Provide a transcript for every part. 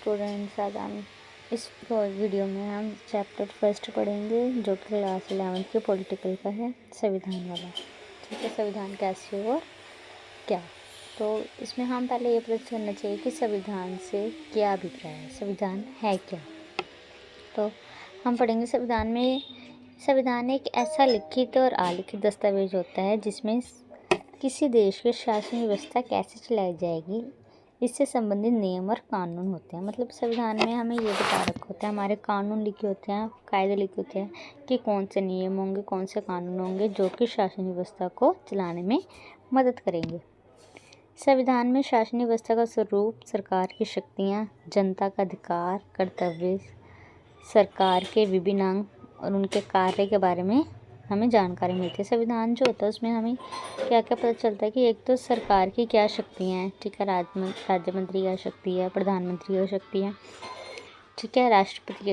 Students, आज हम इस वीडियो में हम चैप्टर फर्स्ट पढ़ेंगे जो कि क्लास 11th के पॉलिटिकल का है, संविधान वाला। ठीक है, संविधान कैसे और क्या। तो इसमें हम पहले ये पता करना चाहिए कि संविधान से क्या अभिप्राय है, संविधान है क्या। तो हम पढ़ेंगे संविधान एक ऐसा लिखित और अलिखित दस्तावेज होता है जिसमें किसी देश की शासन व्यवस्था कैसे चलाई जाएगी इससे संबंधित नियम और कानून होते हैं। मतलब संविधान में हमें ये बता रखा होता है, हमारे कानून लिखे होते हैं, कायदे लिखे होते हैं कि कौन से नियम होंगे, कौन से कानून होंगे जो कि शासन व्यवस्था को चलाने में मदद करेंगे। संविधान में शासन व्यवस्था का स्वरूप, सरकार की शक्तियाँ, जनता का अधिकार, कर्तव्य, सरकार के विभिन्न अंग और उनके कार्य के बारे में हमें जानकारी मिलती है। संविधान जो होता है उसमें हमें क्या क्या पता चलता है कि एक तो सरकार की क्या शक्तियाँ हैं, ठीक है, राज्य मंत्री क्या शक्ति है, प्रधानमंत्री क्या शक्ति है, ठीक है, राष्ट्रपति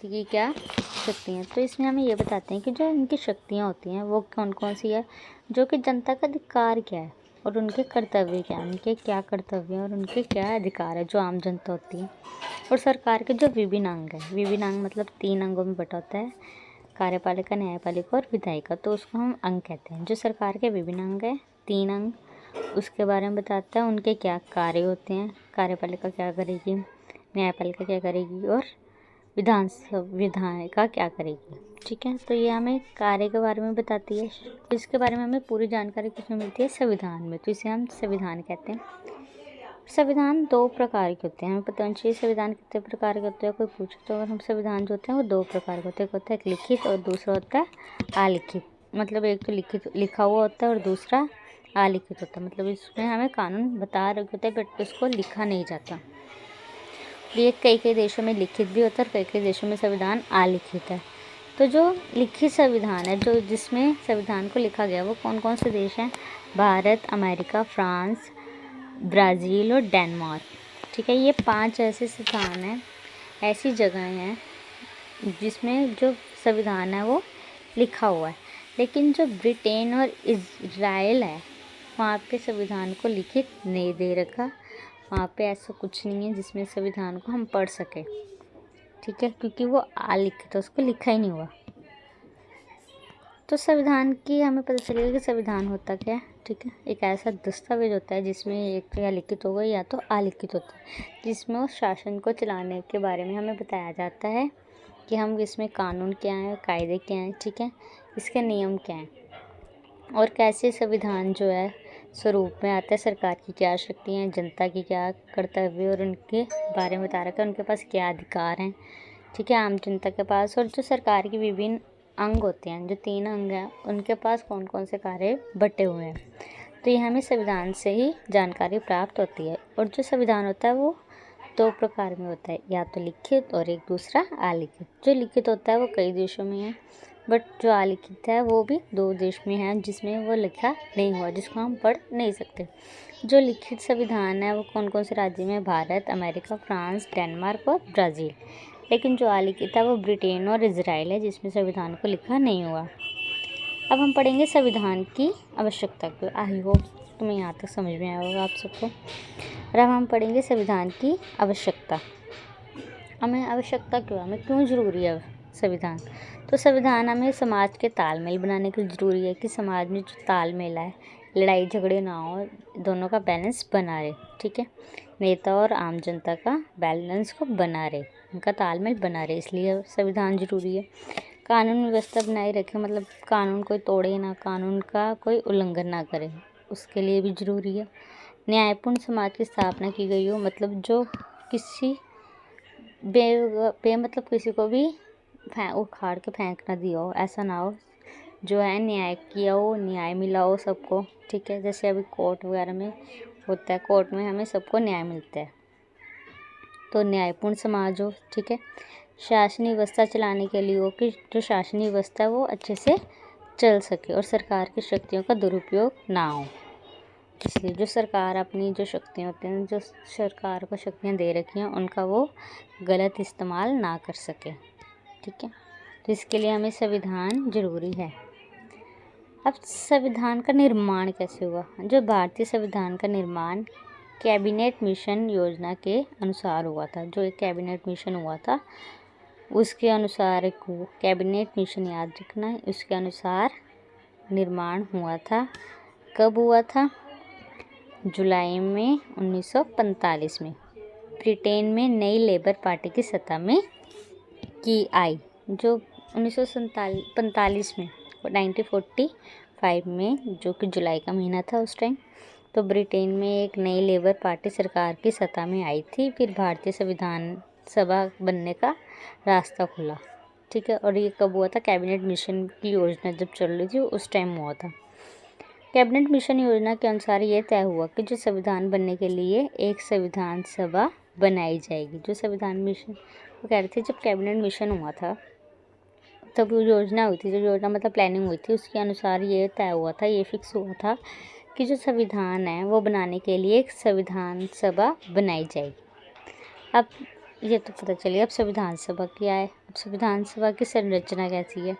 की क्या शक्ति हैं। तो इसमें हमें ये बताते हैं कि जो इनकी शक्तियाँ होती हैं वो कौन कौन सी है, जो कि जनता का अधिकार क्या है और उनके कर्तव्य क्या है, उनके क्या कर्तव्य हैं और उनके क्या अधिकार है जो आम जनता होती है। और सरकार के जो विभिन्न अंग है, विभिन्न अंग मतलब 3 अंगों में बटा होता है, कार्यपालिका, न्यायपालिका और विधायिका। तो उसको हम अंग कहते हैं। जो सरकार के विभिन्न अंग है, 3 अंग, उसके बारे में बताता है, उनके क्या कार्य होते हैं, कार्यपालिका क्या करेगी, न्यायपालिका क्या करेगी और विधायिका क्या करेगी। ठीक है, तो ये हमें कार्य के बारे में बताती है। इसके बारे में हमें पूरी जानकारी किसमें मिलती है, संविधान में। तो इसे हम संविधान कहते हैं। संविधान 2 प्रकार के होते हैं, हमें पता होना चाहिए संविधान कितने प्रकार के होते हैं। कोई पूछे तो अगर हम संविधान जो होते हैं वो 2 प्रकार के होते हैं, एक होता है एक लिखित और दूसरा होता है अलिखित। मतलब एक तो लिखा हुआ होता है और दूसरा अलिखित होता है। मतलब इसमें हमें कानून बता रखे होते हैं बट उसको लिखा नहीं जाता। ये कई देशों में लिखित भी होता है और कई देशों में संविधान अलिखित है। तो जो लिखित संविधान है, जो जिसमें संविधान को लिखा गया, वो कौन कौन से देश हैं, भारत, अमेरिका, फ्रांस, ब्राज़ील और डेनमार्क। ठीक है, ये 5 ऐसे स्थान हैं, ऐसी जगहें हैं जिसमें जो संविधान है वो लिखा हुआ है। लेकिन जो ब्रिटेन और इज़राइल है वहाँ पे संविधान को लिखित नहीं दे रखा। वहाँ पे ऐसा कुछ नहीं है जिसमें संविधान को हम पढ़ सकें। ठीक है, क्योंकि वो अलिखित है, उसको लिखा ही नहीं हुआ। तो संविधान की हमें पता चलेगा कि संविधान होता क्या है। ठीक है, एक ऐसा दस्तावेज होता है जिसमें एक तो या लिखित होगा या तो अलिखित होता है, जिसमें उस शासन को चलाने के बारे में हमें बताया जाता है कि हम इसमें कानून क्या हैं, कायदे क्या हैं, ठीक है, इसके नियम क्या हैं और कैसे संविधान जो है स्वरूप में आता है, सरकार की क्या शक्तियाँ हैं, जनता की क्या कर्तव्य और उनके बारे में बता रखा है, उनके पास क्या अधिकार हैं, ठीक है, आम जनता के पास। और जो सरकार की विभिन्न अंग होते हैं, जो 3 अंग हैं, उनके पास कौन कौन से कार्य बटे हुए हैं। तो ये हमें संविधान से ही जानकारी प्राप्त होती है। और जो संविधान होता है वो 2 प्रकार में होता है, या तो लिखित और एक दूसरा अलिखित। जो लिखित होता है वो कई देशों में है, बट जो अलिखित है वो भी 2 देश में है जिसमें वो लिखा नहीं हुआ, जिसको हम पढ़ नहीं सकते। जो लिखित संविधान है वो कौन कौन से राज्य में, भारत, अमेरिका, फ्रांस, डेनमार्क और ब्राज़ील। लेकिन जो अलिखित है वो ब्रिटेन और इज़राइल है जिसमें संविधान को लिखा नहीं हुआ। अब हम पढ़ेंगे संविधान की आवश्यकता को। आई होप तुम्हें यहाँ तक समझ में आया होगा आप सबको। और अब हम पढ़ेंगे संविधान की आवश्यकता। हमें आवश्यकता क्यों, हमें क्यों ज़रूरी है संविधान। तो संविधान हमें समाज के तालमेल बनाने के लिए ज़रूरी है कि समाज में जो तालमेल है, लड़ाई झगड़े ना हो, दोनों का बैलेंस बना रहे। ठीक है, नेता और आम जनता का बैलेंस को बना रहे, उनका तालमेल बना रहे, इसलिए संविधान ज़रूरी है। कानून व्यवस्था बनाए रखे, मतलब कानून कोई तोड़े ना, कानून का कोई उल्लंघन ना करे, उसके लिए भी ज़रूरी है। न्यायपूर्ण समाज की स्थापना की गई हो, मतलब जो किसी मतलब किसी को भी उखाड़ के फेंक ना दिया हो, ऐसा ना हो, जो है न्याय किया हो, न्याय मिला हो सबको। ठीक है, जैसे अभी कोर्ट वगैरह में होता है, कोर्ट में हमें सबको न्याय मिलता है, तो न्यायपूर्ण समाज हो। ठीक है, शासनीय व्यवस्था चलाने के लिए हो कि जो शासनीय व्यवस्था है वो अच्छे से चल सके और सरकार की शक्तियों का दुरुपयोग ना हो। इसलिए जो सरकार अपनी जो शक्तियाँ होती हैं, जो सरकार को शक्तियाँ दे रखी हैं, उनका वो गलत इस्तेमाल ना कर सके। ठीक है, तो इसके लिए हमें संविधान ज़रूरी है। अब संविधान का निर्माण कैसे हुआ। जो भारतीय संविधान का निर्माण कैबिनेट मिशन योजना के अनुसार हुआ था। जो एक कैबिनेट मिशन हुआ था उसके अनुसार कैबिनेट मिशन याद रखना है, उसके अनुसार निर्माण हुआ था। कब हुआ था? जुलाई में 1945 में। ब्रिटेन में नई लेबर पार्टी की सत्ता में की आई। जो 1945 में 1945 में, जो कि जुलाई का महीना था उस टाइम, तो ब्रिटेन में एक नई लेबर पार्टी सरकार की सत्ता में आई थी। फिर भारतीय संविधान सभा बनने का रास्ता खुला। ठीक है। और ये कब हुआ था? कैबिनेट मिशन की योजना जब चल रही थी उस टाइम हुआ था। कैबिनेट मिशन योजना के अनुसार ये तय हुआ कि जो संविधान बनने के लिए एक संविधान सभा बनाई जाएगी। जो संविधान मिशन वो कह रहे थे, जब कैबिनेट मिशन हुआ था तब योजना हुई थी, जो योजना मतलब प्लानिंग हुई थी, उसके अनुसार ये तय हुआ था, ये फिक्स हुआ था कि जो संविधान है वो बनाने के लिए एक संविधान सभा बनाई जाएगी। अब ये तो पता चलिए अब संविधान सभा क्या है। अब संविधान सभा की संरचना कैसी है?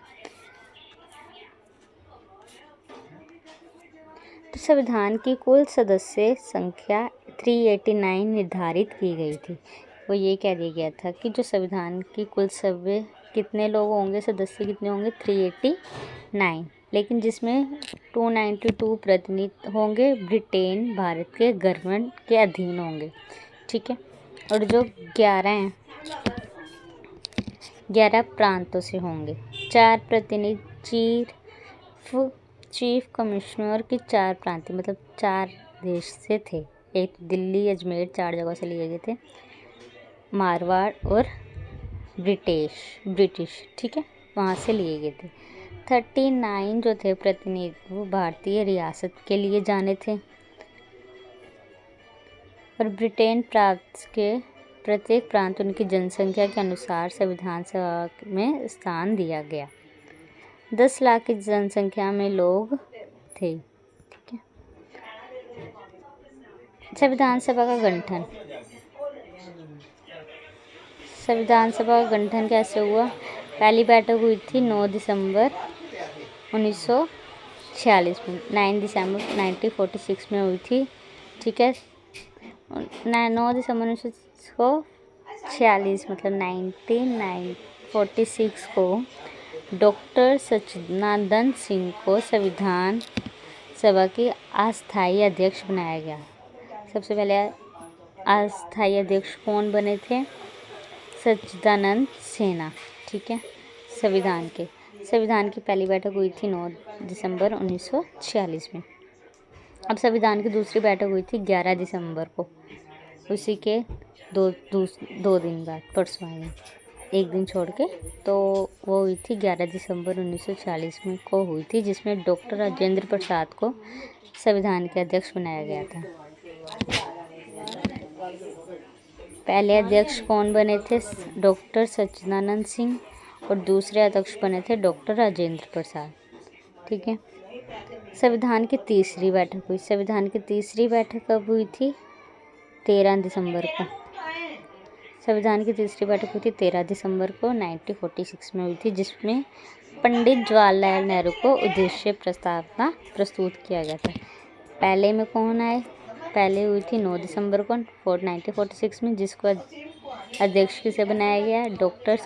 तो संविधान की कुल सदस्य संख्या 389 निर्धारित की गई थी। वो ये कह दिया गया था कि जो संविधान की कुल सभ्य कितने लोग होंगे, सदस्य कितने होंगे? 389, लेकिन जिसमें 292 प्रतिनिधि होंगे ब्रिटेन भारत के गवर्नमेंट के अधीन होंगे। ठीक है। और जो 11 हैं 11 प्रांतों से होंगे। 4 प्रतिनिधि चीफ कमिश्नर की 4 प्रांत मतलब 4 देश से थे। एक दिल्ली, अजमेर, 4 जगह से लिए गए थे। मारवाड़ और ब्रिटिश। ठीक है, वहाँ से लिए गए थे। 39 जो थे प्रतिनिधि वो भारतीय रियासत के लिए जाने थे। और ब्रिटेन प्रांत के प्रत्येक प्रांत उनकी जनसंख्या के अनुसार संविधान सभा में स्थान दिया गया। 10 लाख की जनसंख्या में लोग थे। ठीक है। संविधान सभा का गठन। संविधान सभा का गठन कैसे हुआ? पहली बैठक हुई थी 9 दिसंबर 1946 में। 9 दिसंबर 1946 में हुई थी। ठीक है। 9 दिसंबर 1946 मतलब 1946 को डॉक्टर सच्चिदानंद सिंह को संविधान सभा की अस्थायी अध्यक्ष बनाया गया। सबसे पहले अस्थायी अध्यक्ष कौन बने थे? सच्चिदानंद सिन्हा। ठीक है। संविधान की पहली बैठक हुई थी 9 दिसंबर 1946 में। अब संविधान की दूसरी बैठक हुई थी 11 दिसंबर को। उसी के दो दिन बाद, परसों आए एक दिन छोड़ के, तो वो हुई थी 11 दिसंबर 1940 में को हुई थी, जिसमें डॉक्टर राजेंद्र प्रसाद को संविधान के अध्यक्ष बनाया गया था। पहले अध्यक्ष कौन बने थे? डॉक्टर सच्चिदानंद सिंह। और दूसरे अध्यक्ष बने थे डॉक्टर राजेंद्र प्रसाद। ठीक है। संविधान की तीसरी बैठक हुई। संविधान की तीसरी बैठक कब हुई थी? 13 दिसंबर को। संविधान की तीसरी बैठक हुई थी 13 दिसंबर को 1946 में हुई थी, जिसमें पंडित जवाहरलाल नेहरू को उद्देश्य प्रस्तावना प्रस्तुत किया गया था। पहले में कौन आए? पहले हुई थी 9 दिसंबर को 1946 में, जिसको अध्यक्ष किसे बनाया गया? डॉक्टर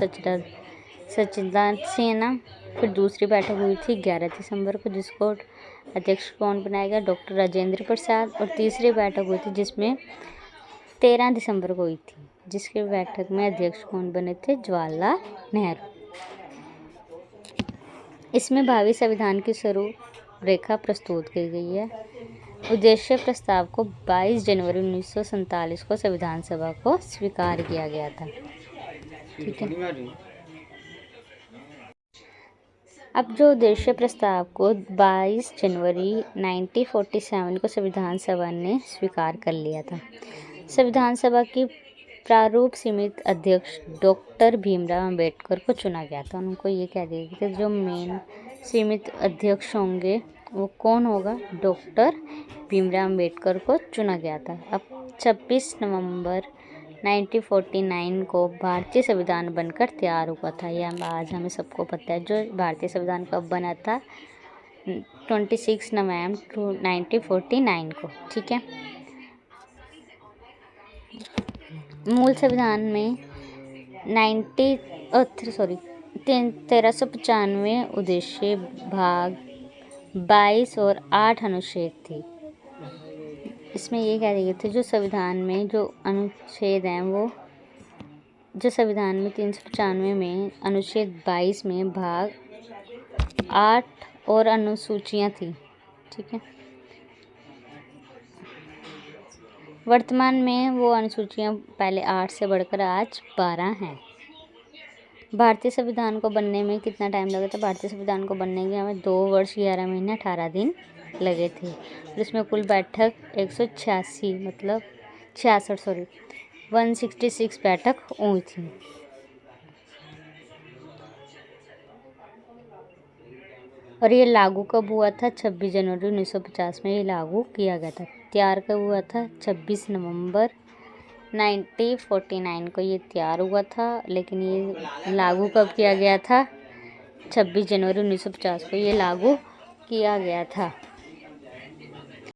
सच्चिदानंद सिन्हा। फिर दूसरी बैठक हुई थी 11 दिसंबर को, जिसको अध्यक्ष कौन बनाया गया? डॉक्टर राजेंद्र प्रसाद। और तीसरी बैठक हुई थी जिसमें 13 दिसंबर को हुई थी, जिसके बैठक में अध्यक्ष कौन बने थे? जवाहरलाल नेहरू। इसमें भावी संविधान की स्वरूप रेखा प्रस्तुत की गई है। उद्देश्य प्रस्ताव को 22 जनवरी 1947 को संविधान सभा को स्वीकार किया गया था। ठीक है। अब जो उद्देश्य प्रस्ताव को 22 जनवरी 1947 को संविधान सभा ने स्वीकार कर लिया था। संविधान सभा की प्रारूप समिति अध्यक्ष डॉक्टर भीमराव अंबेडकर को चुना गया था। उनको ये कह दिया गया था जो मेन समिति अध्यक्ष होंगे वो कौन होगा? डॉक्टर भीमराव अंबेडकर को चुना गया था। अब 26 नवंबर 1949 को भारतीय संविधान बनकर तैयार हुआ था। यह आज हमें सबको पता है। जो भारतीय संविधान कब बना था? 26 नवंबर 1949 को। ठीक है। मूल संविधान में 1395 उद्देश्य, भाग 22 और 8 अनुच्छेद थी। इसमें ये कह रही थी जो संविधान में जो अनुच्छेद हैं वो जो संविधान में 395 में अनुच्छेद 22 में भाग 8 और अनुसूचियाँ थी। ठीक है, वर्तमान में वो अनुसूचियाँ पहले 8 से बढ़कर आज 12 हैं। भारतीय संविधान को बनने में कितना टाइम लगा था? भारतीय संविधान को बनने के हमें 2 वर्ष 11 महीने 18 दिन लगे थे। जिसमें कुल बैठक 166 मतलब 166 बैठक हुई थी। और ये लागू कब हुआ था? 26 जनवरी 1950 में ये लागू किया गया था। तैयार कब हुआ था? 26 नवंबर 1949 को ये तैयार हुआ था, लेकिन ये लागू कब किया गया था? 26 जनवरी 1950 को ये लागू किया गया था।